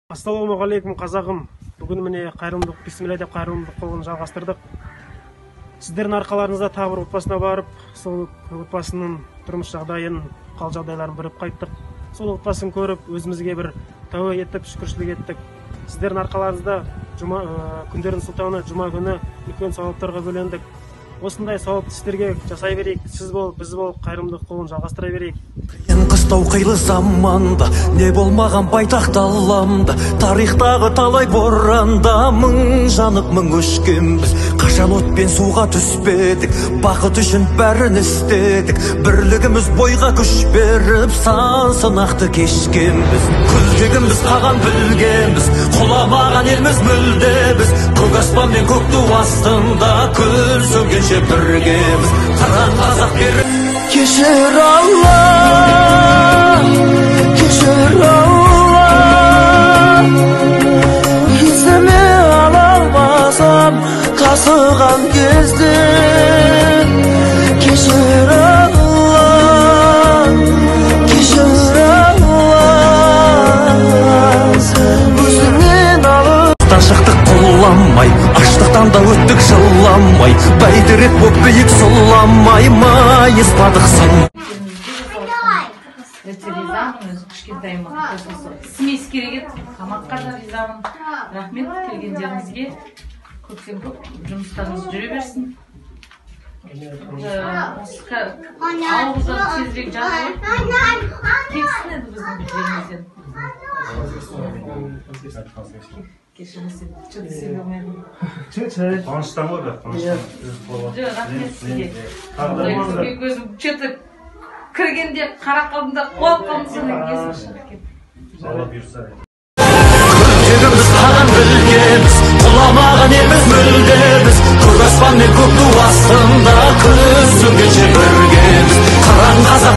Ассалаумағалейкум қазағым. Бүгін міне қайырымдылық бисмилля деп қайырымдылық қолын жалғастырдық. Сіздердің арқаларыңызда тағы бір отбасына барып, сол отбасының тұрмыс жағдайын, қал жағдайларын біліп қайттық. Сол отбасын көріп, өзімізге бір тәуба етіп, шүкіршілік еттік. Сіздердің арқаларыңызда күндердің сұлтаны жұма күні үлкен сауаптарға бөлендік. Осындай сауапты істерге жасай берейік. Сіз болып, біз болып қайырымдылық қолын жалғастыра берейік. Қыстау қилы заманда не болмаған байтақ даламда, тарихтағы талай боранда мың жанып мың өшкенбіз. Қашан отпен суға түспедік, бақыт үшін бәрін істедік. Бірлігіміз бойға күш беріп, сан сынақты кешкенбіз. Күлтегіміз қаған білгенбіз, құламаған елміз мүлде біз. Көк аспан мен көк ту астында күн сөнгенше біргеміз. Қыран қазақ беріп кешір Алла, кешір Алла. Есіме ала алмасам тасыған кезде, кешір Алла, кешір Алла. Өзіңнен алып шықтық құламай, аштықтан да өттік жыламай, бәйтерек боп биік сұламай, майыспадық сан. Өте ризамын, өзі кішкентайыма ісімес керек еді, тамаққа да ризамын. Рахмет келгендеріңізге, көптен көп жұмыстарыңыз жүре берсін. Ауылдан тезірек жазылып кетсін еді біздің біздерімізден. Кешіріңіз, чөді сөйлемедім. Қуаныштан ғой бірақ, қуаныштан. Рахмет сізге. Өзім чөті кіргенде қарақ қалдым да қуалып қалдым, содан есім шығып кетті. Алла бұйырса.